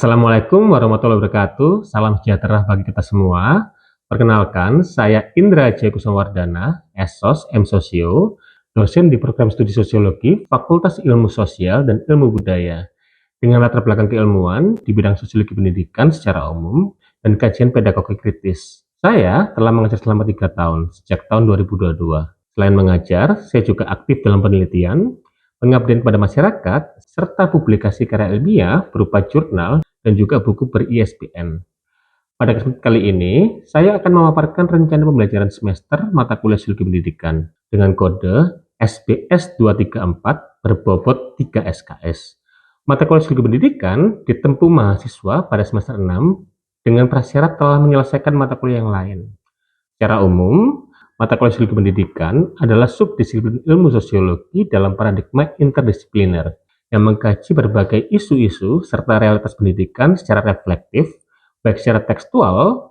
Assalamualaikum warahmatullahi wabarakatuh. Salam sejahtera bagi kita semua. Perkenalkan, saya Indra Jayakusumawardana, SSOS, M-Sosio, dosen di program studi Sosiologi, Fakultas Ilmu Sosial dan Ilmu Budaya, dengan latar belakang keilmuan di bidang sosiologi pendidikan secara umum dan kajian pedagogi kritis. Saya telah mengajar selama 3 tahun, sejak tahun 2022. Selain mengajar, saya juga aktif dalam penelitian, pengabdian pada masyarakat, serta publikasi karya ilmiah berupa jurnal dan juga buku ber-ISBN. Pada kesempatan kali ini, saya akan memaparkan rencana pembelajaran semester mata kuliah Sosiologi Pendidikan dengan kode SBS 234 berbobot 3 SKS. Mata kuliah Sosiologi Pendidikan ditempuh mahasiswa pada semester 6 dengan prasyarat telah menyelesaikan mata kuliah yang lain. Secara umum, mata kuliah Sosiologi Pendidikan adalah subdisiplin ilmu sosiologi dalam paradigma interdisipliner yang mengkaji berbagai isu-isu serta realitas pendidikan secara reflektif, baik secara tekstual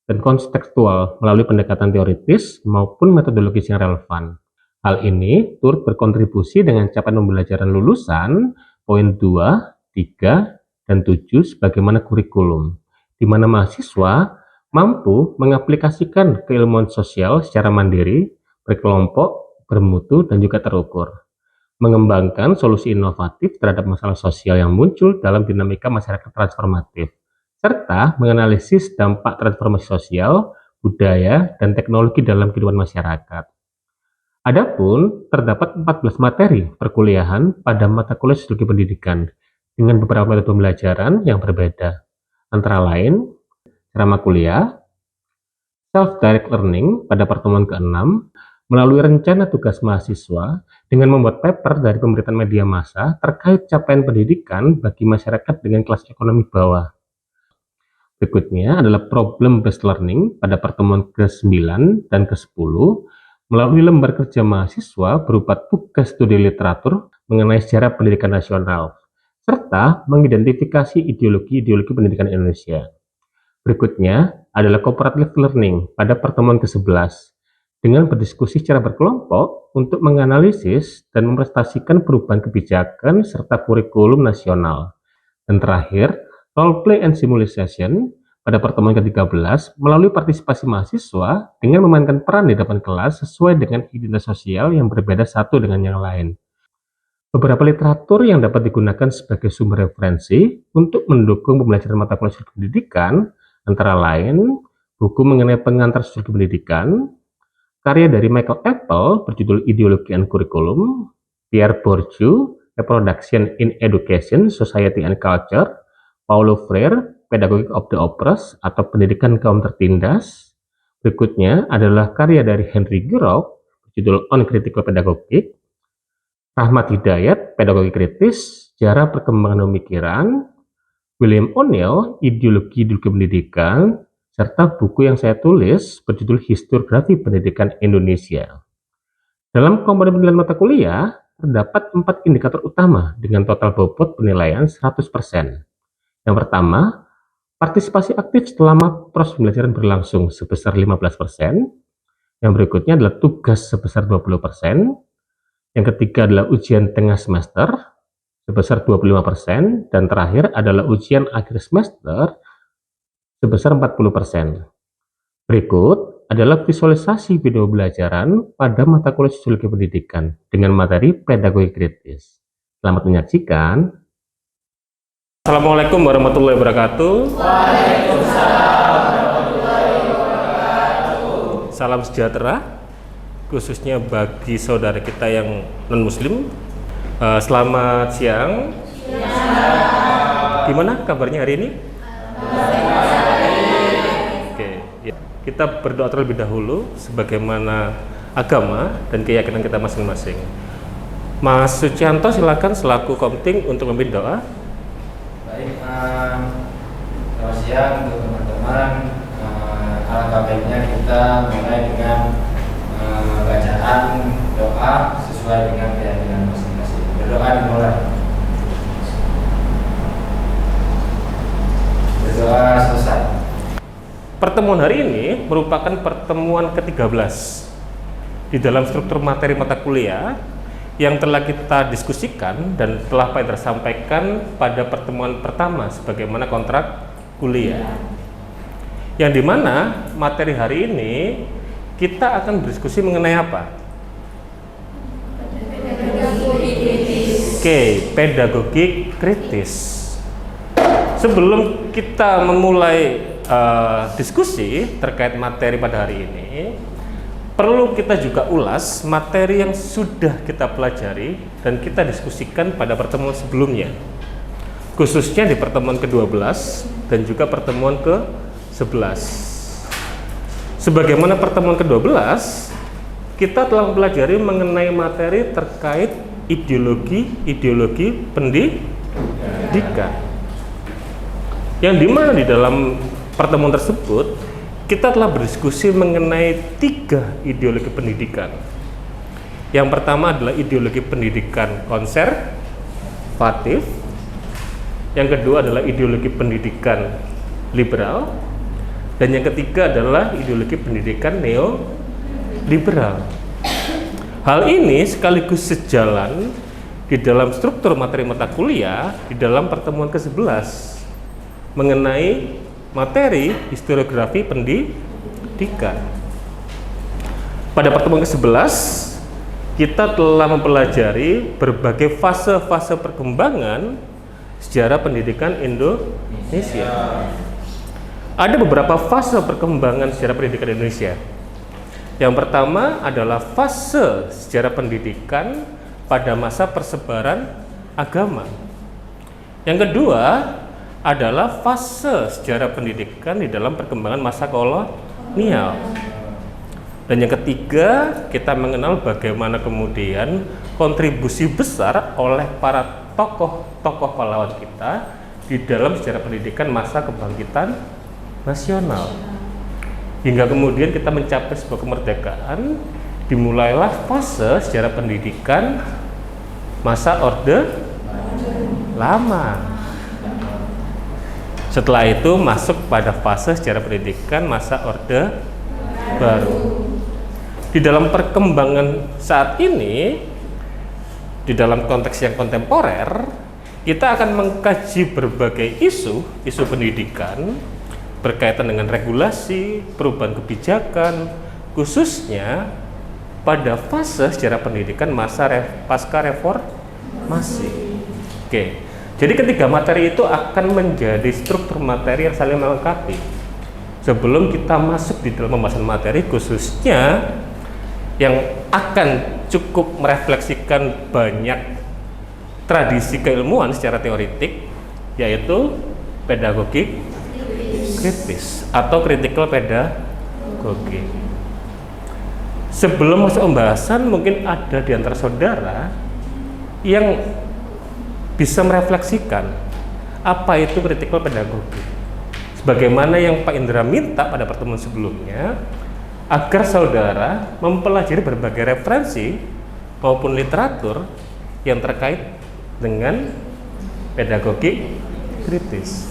dan kontekstual melalui pendekatan teoritis maupun metodologis yang relevan. Hal ini turut berkontribusi dengan capaian pembelajaran lulusan poin 2, 3, dan 7 sebagaimana kurikulum, di mana mahasiswa mampu mengaplikasikan keilmuan sosial secara mandiri, berkelompok, bermutu, dan juga terukur, mengembangkan solusi inovatif terhadap masalah sosial yang muncul dalam dinamika masyarakat transformatif, serta menganalisis dampak transformasi sosial, budaya, dan teknologi dalam kehidupan masyarakat. Adapun terdapat 14 materi perkuliahan pada mata kuliah Sosiologi Pendidikan dengan beberapa metode pembelajaran yang berbeda, antara lain ceramah kuliah, self-direct learning pada pertemuan ke-6 melalui rencana tugas mahasiswa dengan membuat paper dari pemberitaan media massa terkait capaian pendidikan bagi masyarakat dengan kelas ekonomi bawah. Berikutnya adalah problem-based learning pada pertemuan ke-9 dan ke-10 melalui lembar kerja mahasiswa berupa tugas studi literatur mengenai sejarah pendidikan nasional, serta mengidentifikasi ideologi-ideologi pendidikan Indonesia. Berikutnya adalah cooperative learning pada pertemuan ke-11 dengan berdiskusi secara berkelompok untuk menganalisis dan mempresentasikan perubahan kebijakan serta kurikulum nasional. Dan terakhir, role play and simulation pada pertemuan ke-13 melalui partisipasi mahasiswa dengan memainkan peran di depan kelas sesuai dengan identitas sosial yang berbeda satu dengan yang lain. Beberapa literatur yang dapat digunakan sebagai sumber referensi untuk mendukung pembelajaran mata kuliah Sosiologi Pendidikan antara lain buku mengenai pengantar Sosiologi Pendidikan, karya dari Michael Apple berjudul Ideology and Curriculum, Pierre Bourdieu, Reproduction in Education, Society and Culture, Paulo Freire, Pedagogy of the Oppressed atau Pendidikan Kaum Tertindas. Berikutnya adalah karya dari Henry Giraud berjudul On Critical Pedagogy, Rahmat Hidayat, Pedagogi Kritis, Sejarah Perkembangan Pemikiran, William O'Neill, Ideologi Pendidikan, serta buku yang saya tulis berjudul Historiografi Pendidikan Indonesia. Dalam komponen penilaian mata kuliah, terdapat 4 indikator utama dengan total bobot penilaian 100%. Yang pertama, partisipasi aktif selama proses pembelajaran berlangsung sebesar 15%. Yang berikutnya adalah tugas sebesar 20%. Yang ketiga adalah ujian tengah semester sebesar 25%. Dan terakhir adalah ujian akhir semester sebesar 40%. Berikut adalah visualisasi video pembelajaran pada mata kuliah Sosiologi Pendidikan dengan materi pedagogi kritis. Selamat menyaksikan. Assalamualaikum warahmatullahi wabarakatuh. Waalaikumsalam warahmatullahi wabarakatuh. Salam sejahtera, khususnya bagi saudara kita yang non-muslim. Selamat siang. Gimana kabarnya hari ini? Oke, ya. Kita berdoa terlebih dahulu sebagaimana agama dan keyakinan kita masing-masing. Mas Sucianto silakan selaku komting untuk memimpin doa. Baik, selamat siang untuk teman-teman. Alangkah baiknya kita mulai dengan bacaan doa sesuai dengan keyakinan masing-masing. Berdoa dimulai. Berdoa selesai. Pertemuan hari ini merupakan pertemuan ke-13 di dalam struktur materi mata kuliah yang telah kita diskusikan dan telah Pak Indra sampaikan pada pertemuan pertama sebagaimana kontrak kuliah. Yang dimana materi hari ini kita akan berdiskusi mengenai apa? Oke, pedagogi kritis. Sebelum kita memulai diskusi terkait materi pada hari ini, perlu kita juga ulas materi yang sudah kita pelajari dan kita diskusikan pada pertemuan sebelumnya, khususnya di pertemuan ke-12 dan juga pertemuan ke-11. Sebagaimana pertemuan ke-12, kita telah mempelajari mengenai materi terkait ideologi pendidikan, yang dimana di dalam pertemuan tersebut kita telah berdiskusi mengenai 3 ideologi pendidikan. Yang pertama adalah ideologi pendidikan konservatif, yang kedua adalah ideologi pendidikan liberal, dan yang ketiga adalah ideologi pendidikan neoliberal. Hal ini sekaligus sejalan di dalam struktur materi mata kuliah di dalam pertemuan ke-11 mengenai materi historiografi pendidikan. Pada pertemuan ke-11 kita telah mempelajari berbagai fase-fase perkembangan sejarah pendidikan Indonesia. Ada beberapa fase perkembangan sejarah pendidikan Indonesia. Yang pertama adalah fase sejarah pendidikan pada masa persebaran agama. Yang kedua adalah fase sejarah pendidikan di dalam perkembangan masa kolonial. Dan yang ketiga, kita mengenal bagaimana kemudian kontribusi besar oleh para tokoh-tokoh pahlawan kita di dalam sejarah pendidikan masa kebangkitan nasional. Hingga kemudian kita mencapai sebuah kemerdekaan, dimulailah fase sejarah pendidikan masa Orde Lama. Setelah itu masuk pada fase sejarah pendidikan masa Orde Baru. Di dalam perkembangan saat ini, di dalam konteks yang kontemporer, kita akan mengkaji berbagai isu pendidikan berkaitan dengan regulasi, perubahan kebijakan, khususnya pada fase sejarah pendidikan masa pasca reformasi. Oke, jadi ketiga materi itu akan menjadi struktur materi yang saling melengkapi. Sebelum kita masuk di dalam pembahasan materi, khususnya yang akan cukup merefleksikan banyak tradisi keilmuan secara teoritik, yaitu pedagogi kritis atau critical pedagogy. Sebelum masuk pembahasan, mungkin ada di antara saudara yang bisa merefleksikan apa itu critical pedagogy. Sebagaimana yang Pak Indra minta pada pertemuan sebelumnya, agar saudara mempelajari berbagai referensi maupun literatur yang terkait dengan pedagogi kritis.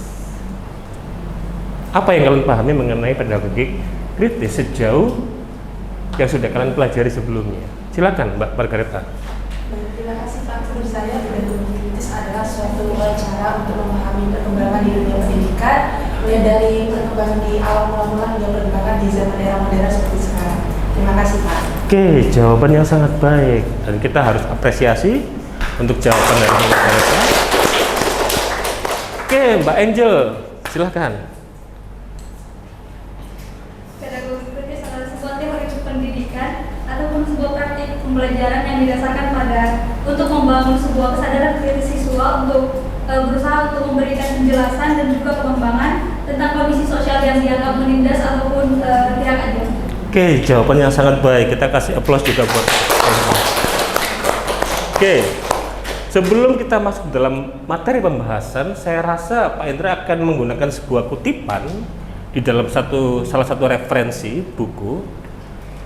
Apa yang kalian pahami mengenai pedagogi kritis sejauh yang sudah kalian pelajari sebelumnya? Silakan Mbak Margareta. Terima kasih Pak. Menurut saya pedagogi kritis adalah suatu cara untuk memahami perkembangan di dunia pendidikan, mulai dari perkembangan di awal mula hingga perkembangan di zaman era modern seperti sekarang. Terima kasih Pak. Oke, jawaban yang sangat baik dan kita harus apresiasi untuk jawaban dari Mbak Margareta. Oke, Mbak Angel, silakan. Ataupun sebuah praktik pembelajaran yang didasarkan pada untuk membangun sebuah kesadaran kritis siswa untuk berusaha untuk memberikan penjelasan dan juga pengembangan tentang kondisi sosial yang dianggap menindas ataupun tidak adil. Oke, jawabannya sangat baik. Kita kasih aplaus juga buat. Oke, sebelum kita masuk dalam materi pembahasan, saya rasa Pak Indra akan menggunakan sebuah kutipan di dalam salah satu referensi buku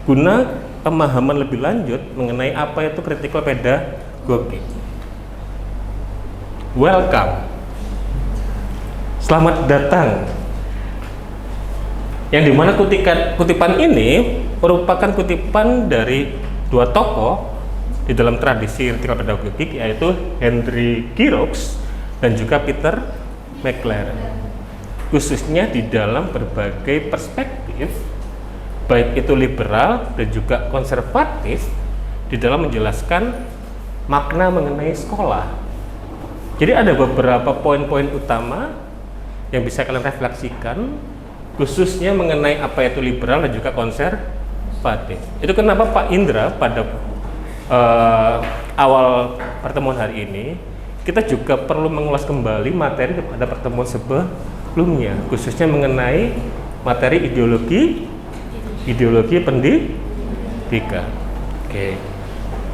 guna pemahaman lebih lanjut mengenai apa itu critical pedagogy. Welcome, selamat datang. Yang dimana kutipan ini merupakan kutipan dari dua tokoh di dalam tradisi kritikal pedagogik, yaitu Henry Giroux dan juga Peter McLaren, khususnya di dalam berbagai perspektif, baik itu liberal dan juga konservatif, di dalam menjelaskan makna mengenai sekolah. Jadi ada beberapa poin-poin utama yang bisa kalian refleksikan, khususnya mengenai apa itu liberal dan juga konservatif. Itu kenapa Pak Indra pada awal pertemuan hari ini kita juga perlu mengulas kembali materi pada pertemuan sebelumnya, khususnya mengenai materi ideologi pendidikan. Oke.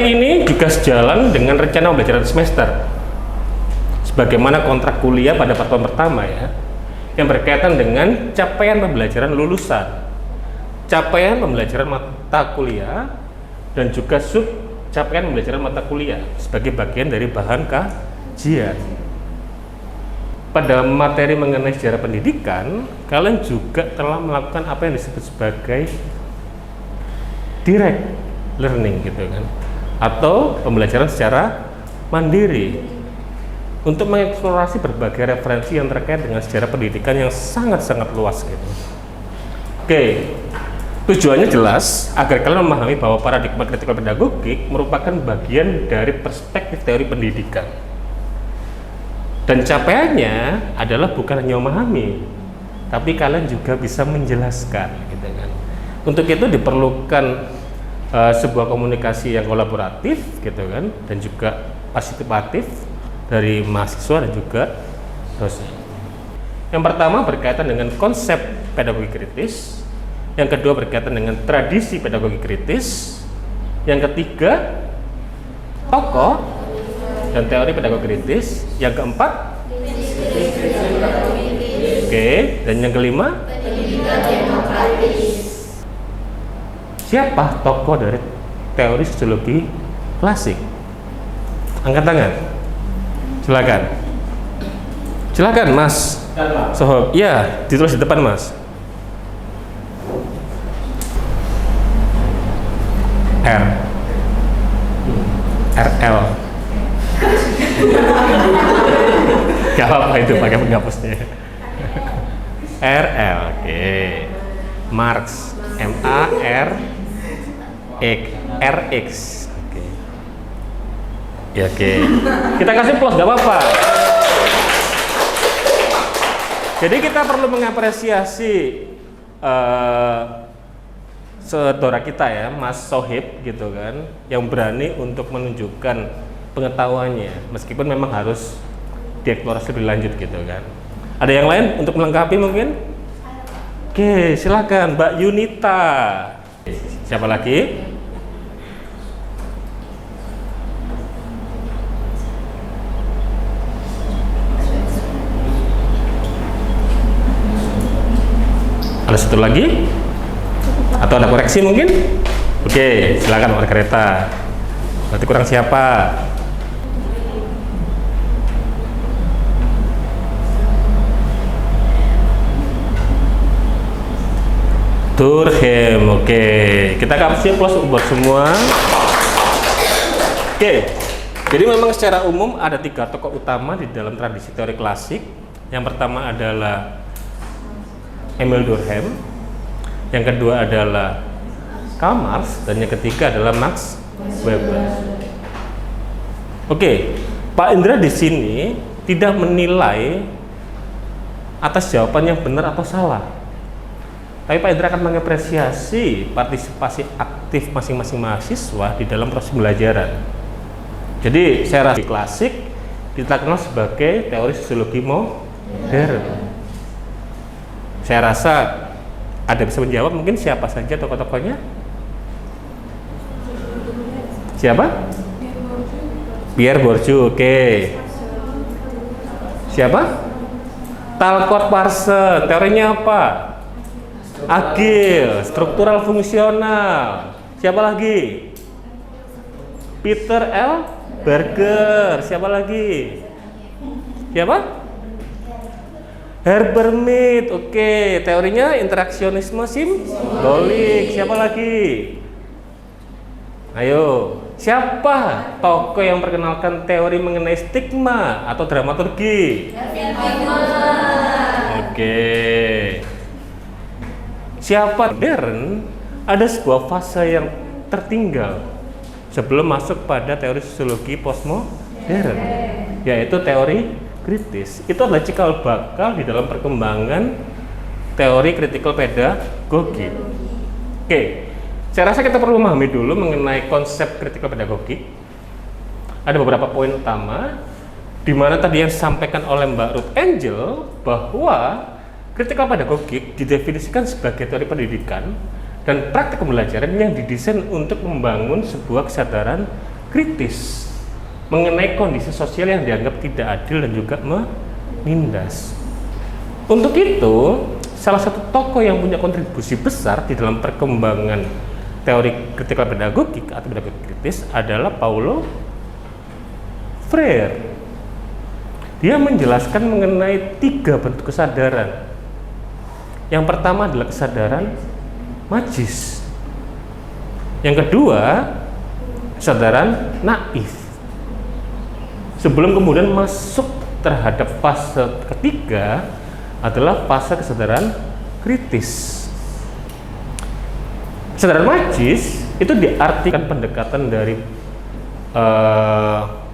Ini juga sejalan dengan rencana pembelajaran semester. Sebagaimana kontrak kuliah pada pertemuan pertama ya, yang berkaitan dengan capaian pembelajaran lulusan, capaian pembelajaran mata kuliah, dan juga capaian pembelajaran mata kuliah sebagai bagian dari bahan kajian. Pada materi mengenai sejarah pendidikan, kalian juga telah melakukan apa yang disebut sebagai direct learning gitu kan, atau pembelajaran secara mandiri untuk mengeksplorasi berbagai referensi yang terkait dengan sejarah pendidikan yang sangat-sangat luas gitu. Oke. Tujuannya jelas agar kalian memahami bahwa paradigma kritikal pedagogik merupakan bagian dari perspektif teori pendidikan. Dan capaiannya adalah bukan hanya memahami, tapi kalian juga bisa menjelaskan gitu kan. Untuk itu diperlukan sebuah komunikasi yang kolaboratif gitu kan, dan juga partisipatif dari mahasiswa dan juga dosen. Yang pertama berkaitan dengan konsep pedagogi kritis. Yang kedua berkaitan dengan tradisi pedagogi kritis. Yang ketiga, tokoh dan teori pedagogi kritis. Yang keempat, oke, dan yang kelima, siapa tokoh dari teori sosiologi klasik? Angkat tangan. Silakan. Silakan, Mas. Sohob. Ya, ditulis di depan, Mas. RL. Gak apa-apa itu pakai penghapusnya. RL, oke. Marx, MARX, oke. Ya, oke. Kita kasih plus, gak apa-apa. Jadi kita perlu mengapresiasi saudara kita ya, Mas Sohib gitu kan, yang berani untuk menunjukkan pengetahuannya, meskipun memang harus dieksplorasi lebih lanjut gitu kan. Ada yang lain untuk melengkapi mungkin? Oke, silakan Mbak Yunita. Siapa lagi? Ada satu lagi? Atau ada koreksi mungkin? Oke, silakan Pak Kereta. Berarti kurang siapa? Durkheim. Oke, kita kasih plus buat semua. Oke, jadi memang secara umum ada 3 tokoh utama di dalam tradisi teori klasik. Yang pertama adalah Emil Durkheim, yang kedua adalah Karl Marx, dan yang ketiga adalah Max Weber. Oke, Pak Indra di sini tidak menilai atas jawaban yang benar atau salah, tapi Pak Indra akan mengapresiasi partisipasi aktif masing-masing mahasiswa di dalam proses pembelajaran. Jadi saya rasa klasik dikenal sebagai teori sosiologi modern. Saya rasa ada bisa menjawab mungkin siapa saja tokoh-tokohnya? Siapa? Pierre Bourdieu, oke. Siapa? Talcott Parsons, teorinya apa? Agil, struktural fungsional. Siapa lagi? Peter L. Berger. Siapa lagi? Siapa? Herbert Mead, oke. Teorinya interaksionisme simbolik. Siapa lagi? Ayo, siapa tokoh yang memperkenalkan teori mengenai stigma atau dramaturgi? Oke. Siapa modern? Ada sebuah fase yang tertinggal sebelum masuk pada teori sosiologi postmodern, yaitu teori kritis. Itu adalah cikal bakal di dalam perkembangan teori critical pedagogy. Oke, saya rasa kita perlu memahami dulu mengenai konsep critical pedagogy. Ada beberapa poin utama, di mana tadi yang disampaikan oleh Mbak Ruth Angel bahwa critical pedagogy didefinisikan sebagai teori pendidikan dan praktik pembelajaran yang didesain untuk membangun sebuah kesadaran kritis mengenai kondisi sosial yang dianggap tidak adil dan juga menindas. Untuk itu, salah satu tokoh yang punya kontribusi besar di dalam perkembangan teori critical pedagogy atau pedagogi kritis adalah Paulo Freire. Dia menjelaskan mengenai 3 bentuk kesadaran. Yang pertama adalah kesadaran magis. Yang kedua, kesadaran naif. Sebelum kemudian masuk terhadap fase ketiga adalah fase kesadaran kritis. Kesadaran magis itu diartikan pendekatan dari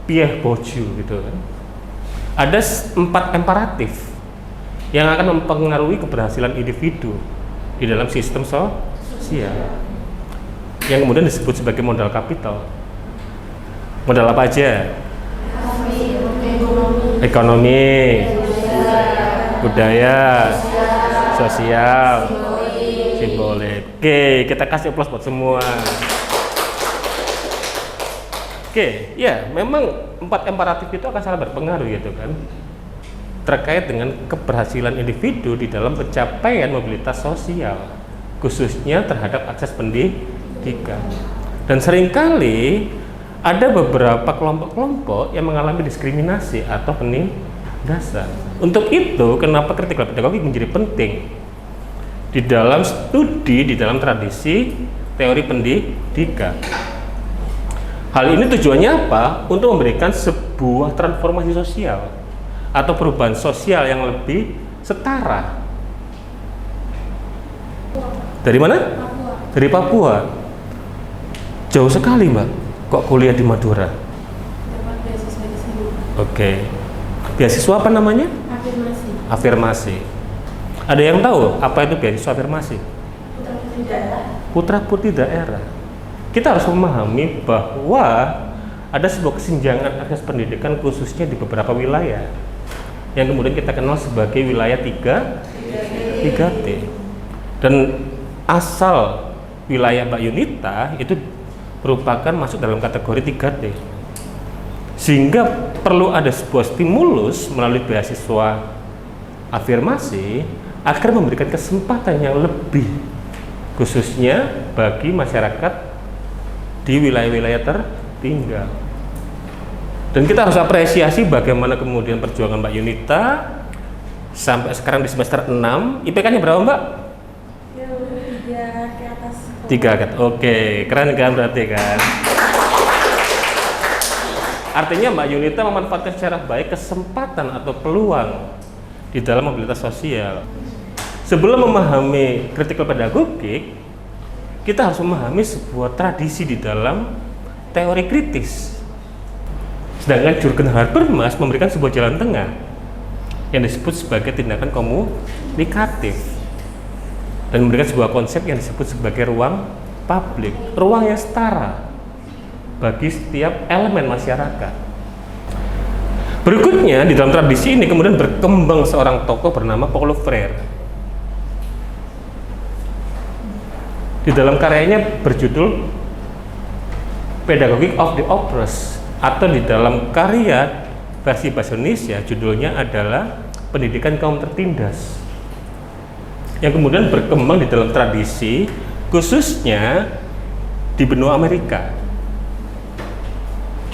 Pierre Bourdieu gitu kan. Ada 4 imperatif yang akan mempengaruhi keberhasilan individu di dalam sistem sosial yang kemudian disebut sebagai modal kapital. Modal apa aja? Ekonomi, budaya, sosial, simbolik. Oke, kita kasih aplaus buat semua. Oke, ya memang 4 imperatif itu akan sangat berpengaruh gitu kan, terkait dengan keberhasilan individu di dalam pencapaian mobilitas sosial, khususnya terhadap akses pendidikan. Dan seringkali ada beberapa kelompok-kelompok yang mengalami diskriminasi atau penindasan. Untuk itu, kenapa critical pedagogy menjadi penting di dalam studi, di dalam tradisi teori pendidikan. Hal ini tujuannya apa? Untuk memberikan sebuah transformasi sosial atau perubahan sosial yang lebih setara. Dari mana? Papua. Dari Papua. Jauh sekali, Mbak. Kok kuliah di Madura? Dapat beasiswa di sini. Oke. Beasiswa apa namanya? Afirmasi. Afirmasi. Ada yang tahu apa itu beasiswa afirmasi? Putra putri daerah. Putra putri daerah. Kita harus memahami bahwa ada sebuah kesenjangan akses pendidikan khususnya di beberapa wilayah yang kemudian kita kenal sebagai wilayah 3T. Dan asal wilayah Mbak Yunita itu merupakan masuk dalam kategori 3T. Sehingga perlu ada sebuah stimulus melalui beasiswa afirmasi agar memberikan kesempatan yang lebih khususnya bagi masyarakat di wilayah-wilayah tertinggal. Dan kita harus apresiasi bagaimana kemudian perjuangan Mbak Yunita sampai sekarang di semester 6. IPK-nya berapa, Mbak? Ya, 3 ke atas. 3 kan? Oke, keren kan berarti kan? Artinya Mbak Yunita memanfaatkan secara baik kesempatan atau peluang di dalam mobilitas sosial. Sebelum memahami critical pedagogy, kita harus memahami sebuah tradisi di dalam teori kritis. Sedangkan Jürgen Habermas memberikan sebuah jalan tengah yang disebut sebagai tindakan komunikatif dan memberikan sebuah konsep yang disebut sebagai ruang publik, ruang yang setara bagi setiap elemen masyarakat. Berikutnya di dalam tradisi ini kemudian berkembang seorang tokoh bernama Paulo Freire. Di dalam karyanya berjudul Pedagogy of the Oppressed, atau di dalam karya versi bahasa Indonesia judulnya adalah Pendidikan Kaum Tertindas, yang kemudian berkembang di dalam tradisi khususnya di benua Amerika.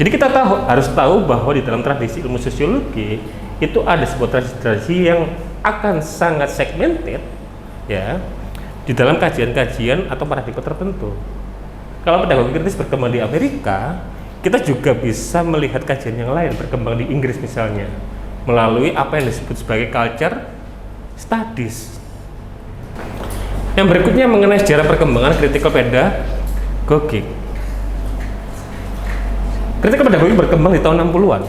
Jadi kita harus tahu bahwa di dalam tradisi ilmu sosiologi itu ada sebuah tradisi yang akan sangat segmented ya, di dalam kajian-kajian atau paradigma tertentu. Kalau pedagogi kritis berkembang di Amerika, kita juga bisa melihat kajian yang lain berkembang di Inggris misalnya, melalui apa yang disebut sebagai culture studies. Yang berikutnya mengenai sejarah perkembangan critical pedagogic. Critical pedagogic berkembang di tahun 60-an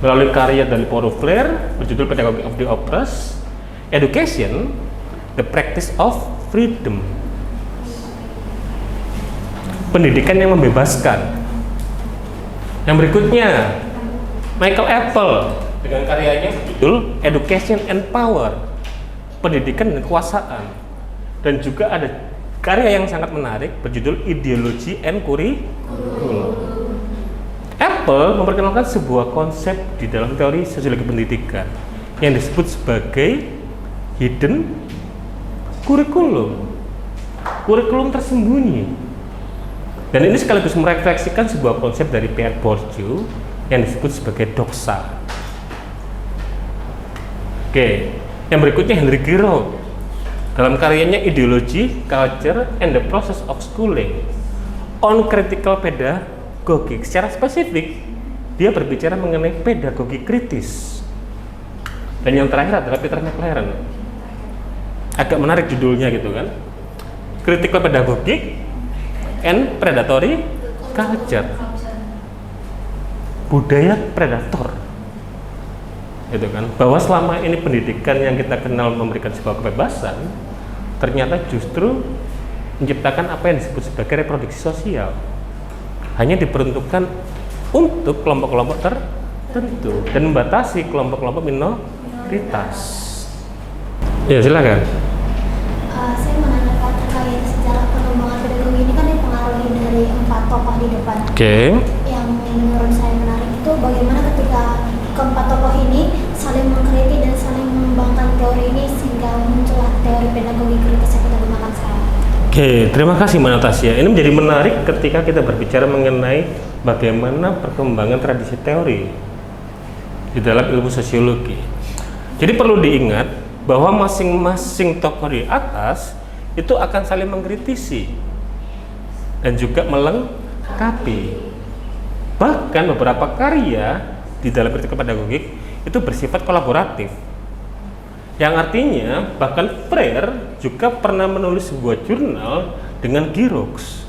melalui karya dari Paulo Freire berjudul Pedagogy of the Oppressed, Education, the Practice of Freedom. Pendidikan yang membebaskan. Yang berikutnya Michael Apple dengan karyanya berjudul Education and Power, pendidikan dan kekuasaan. Dan juga ada karya yang sangat menarik berjudul Ideology and Curriculum. Apple memperkenalkan sebuah konsep di dalam teori sosiologi pendidikan yang disebut sebagai hidden curriculum, kurikulum tersembunyi. Dan ini sekaligus merefleksikan sebuah konsep dari Pierre Bourdieu yang disebut sebagai doxa. Oke, yang berikutnya Henry Giraud dalam karyanya Ideology, Culture, and the Process of Schooling on Critical Pedagogy. Secara spesifik, dia berbicara mengenai pedagogi kritis. Dan yang terakhir adalah Peter McLaren. Agak menarik judulnya gitu kan, Critical Pedagogy and Predatory Culture, budaya predator, gitu kan, bahwa selama ini pendidikan yang kita kenal memberikan sebuah kebebasan, ternyata justru menciptakan apa yang disebut sebagai reproduksi sosial, hanya diperuntukkan untuk kelompok-kelompok tertentu dan membatasi kelompok-kelompok minoritas. Ya, silakan. Saya menanyakan terkait sejarah perkembangan pedagogi ini kan dipengaruhi dari 4 tokoh di depan. Oke. Yang menurut saya menarik itu bagaimana ketika keempat tokoh ini saling mengkritik dan saling mengembangkan teori ini sehingga muncullah teori pedagogi kritis yang kita gunakan sekarang. Oke, terima kasih Mbak Natasha. Ini menjadi menarik ketika kita berbicara mengenai bagaimana perkembangan tradisi teori di dalam ilmu sosiologi. Jadi perlu diingat bahwa masing-masing tokoh di atas itu akan saling mengkritisi dan juga melengkapi. Bahkan beberapa karya di dalam kritikal pedagogik itu bersifat kolaboratif, yang artinya bahkan Freire juga pernah menulis sebuah jurnal dengan Giroux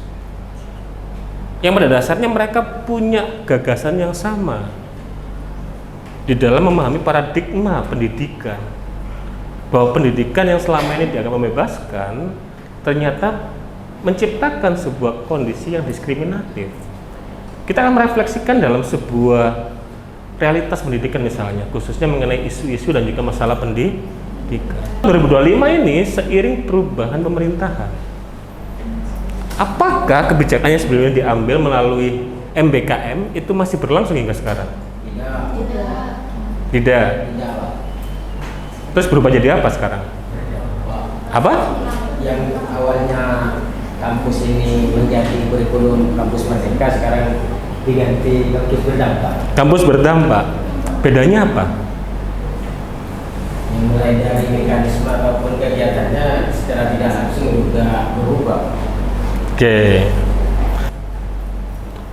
yang pada dasarnya mereka punya gagasan yang sama di dalam memahami paradigma pendidikan, bahwa pendidikan yang selama ini dianggap membebaskan ternyata menciptakan sebuah kondisi yang diskriminatif. Kita akan merefleksikan dalam sebuah realitas pendidikan misalnya, khususnya mengenai isu-isu dan juga masalah pendidikan. 2025 ini seiring perubahan pemerintahan, apakah kebijakan yang sebelumnya diambil melalui MBKM itu masih berlangsung hingga sekarang? Tidak. Terus berubah jadi apa sekarang? Apa? Yang awalnya kampus ini menjadi kurikulum kampus merdeka, sekarang diganti kampus berdampak. Kampus berdampak. Bedanya apa? Mulai dari mekanisme ataupun kegiatannya secara tidak langsung juga berubah. Oke.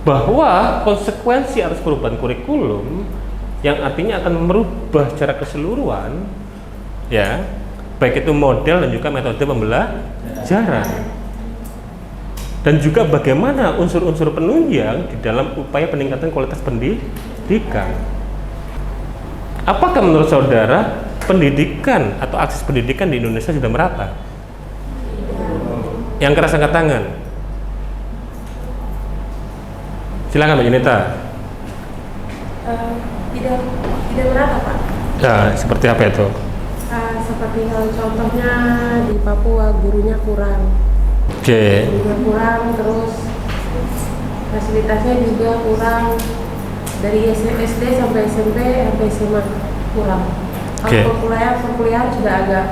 Bahwa konsekuensi atas perubahan kurikulum yang artinya akan merubah secara keseluruhan, ya, baik itu model dan juga metode pembelajaran, dan juga bagaimana unsur-unsur penunjang di dalam upaya peningkatan kualitas pendidikan. Apakah menurut saudara pendidikan atau akses pendidikan di Indonesia sudah merata? Yang keras angkat tangan. Silakan Mbak Junita. Tidak merata, Pak. Nah, seperti apa itu? Seperti contohnya di Papua gurunya kurang. Oke. Gurunya kurang, terus fasilitasnya juga kurang, dari SD sampai SMP sampai SMA kurang. Oke. Kalau perkuliahan juga agak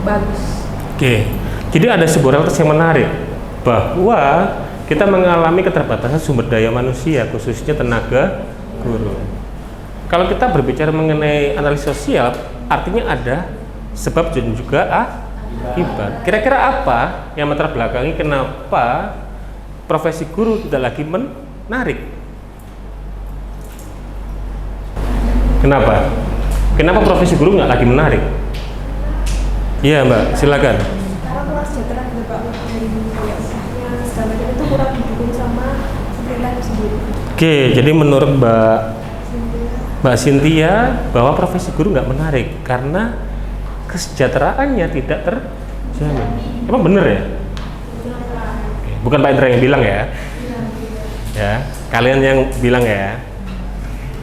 bagus. Oke. Jadi ada sebuah realitas yang menarik bahwa kita mengalami keterbatasan sumber daya manusia, khususnya tenaga guru. Kalau kita berbicara mengenai analisis sosial, artinya ada sebab dan juga Akibat. Kira-kira apa yang latar belakangi kenapa profesi guru tidak lagi menarik? Kenapa? Kenapa profesi guru nggak lagi menarik? Iya Mbak, silakan. Karena kurang sejahtera gitu Pak, dari yang segala macam itu kurang didukung sama freelance sendiri. Oke, jadi menurut Mbak Cynthia bahwa profesi guru nggak menarik karena kesejahteraannya tidak terjamin. Emang bener ya? Oke, bukan Pak Indra yang bilang ya? Ya, kalian yang bilang ya.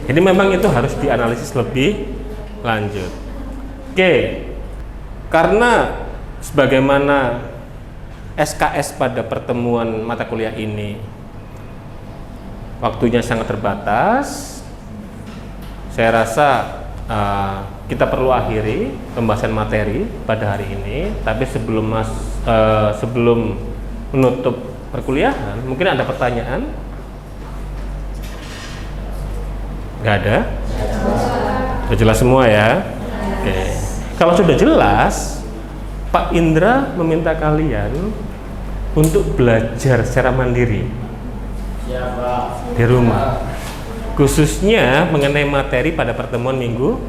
Jadi memang itu harus dianalisis lebih lanjut. Oke, karena sebagaimana SKS pada pertemuan mata kuliah ini waktunya sangat terbatas, saya rasa kita perlu akhiri pembahasan materi pada hari ini. Tapi sebelum menutup perkuliahan, mungkin ada pertanyaan? Nggak ada? Sudah jelas semua ya? Oke. Kalau sudah jelas, Pak Indra meminta kalian untuk belajar secara mandiri di rumah, khususnya mengenai materi pada pertemuan minggu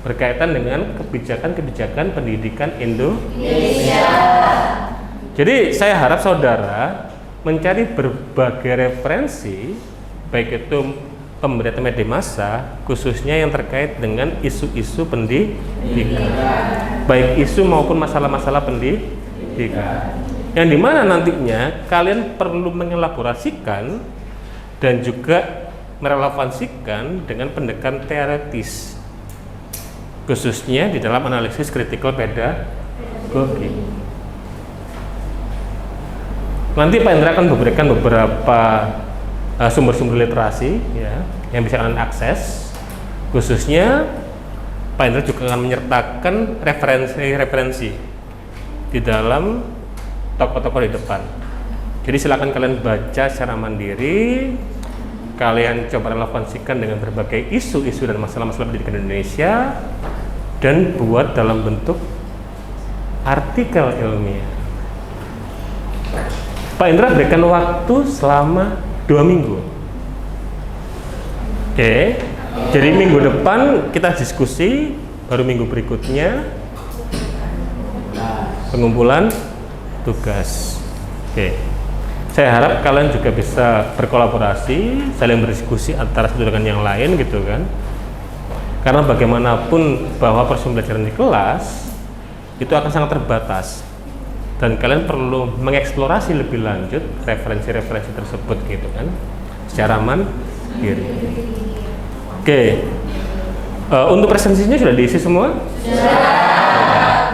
berkaitan dengan kebijakan-kebijakan pendidikan Indonesia. Jadi saya harap saudara mencari berbagai referensi, baik itu pemberitaan media massa, khususnya yang terkait dengan isu-isu pendidikan, baik isu maupun masalah-masalah pendidikan, yang dimana nantinya kalian perlu mengelaborasikan dan juga merelevansikan dengan pendekatan teoritis, khususnya di dalam analisis kritikal pedagogi. Nanti Pak Indra akan memberikan beberapa sumber-sumber literasi ya, yang bisa kalian akses, khususnya Pak Indra juga akan menyertakan referensi-referensi di dalam tokoh-tokoh di depan. Jadi silakan kalian baca secara mandiri, kalian coba relevansikan dengan berbagai isu-isu dan masalah-masalah pendidikan Indonesia, dan buat dalam bentuk artikel ilmiah. Pak Indra berikan waktu selama 2 minggu. Oke, jadi minggu depan kita diskusi, baru minggu berikutnya pengumpulan tugas. Oke, saya harap kalian juga bisa berkolaborasi, saling berdiskusi antara satu dengan yang lain gitu kan. Karena bagaimanapun bahwa proses pembelajaran di kelas itu akan sangat terbatas, dan kalian perlu mengeksplorasi lebih lanjut referensi-referensi tersebut gitu kan, secara mandiri. Oke, untuk presensinya sudah diisi semua?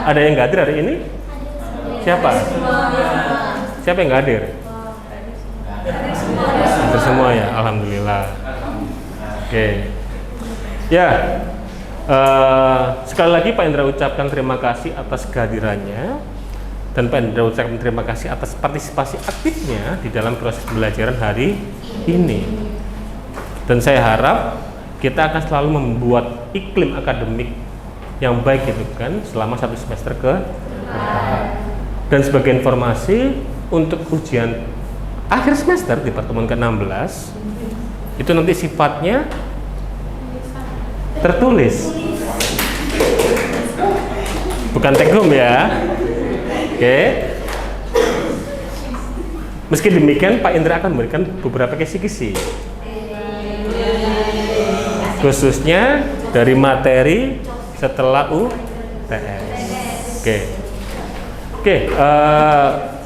Ada yang nggak hadir hari ini? Siapa? Siapa yang nggak hadir? Hadir semua ya, alhamdulillah. Oke, ya. Sekali lagi Pak Indra ucapkan terima kasih atas kehadirannya, dan Pak Indra ucapkan terima kasih atas partisipasi aktifnya di dalam proses pembelajaran hari ini. Dan saya harap kita akan selalu membuat iklim akademik yang baik gitu kan selama 1 semester ke depan. Dan sebagai informasi, untuk ujian akhir semester di pertemuan ke-16 itu nanti sifatnya tertulis, bukan take home ya. Oke. Meski demikian, Pak Indra akan memberikan beberapa kisi-kisi, khususnya dari materi setelah UTS. Oke.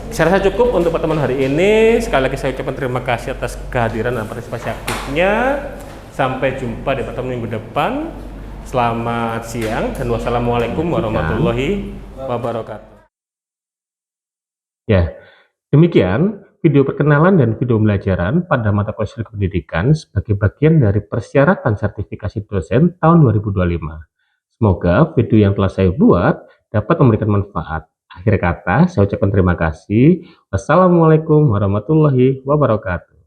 Saya rasa cukup untuk pertemuan hari ini. Sekali lagi saya ucapkan terima kasih atas kehadiran dan partisipasi aktifnya. Sampai jumpa di pertemuan minggu depan. Selamat siang dan wassalamualaikum warahmatullahi wabarakatuh. Ya, demikian video perkenalan dan video pembelajaran pada mata kuliah Studi Pendidikan sebagai bagian dari persyaratan sertifikasi dosen tahun 2025. Semoga video yang telah saya buat dapat memberikan manfaat. Akhir kata, saya ucapkan terima kasih. Wassalamualaikum warahmatullahi wabarakatuh.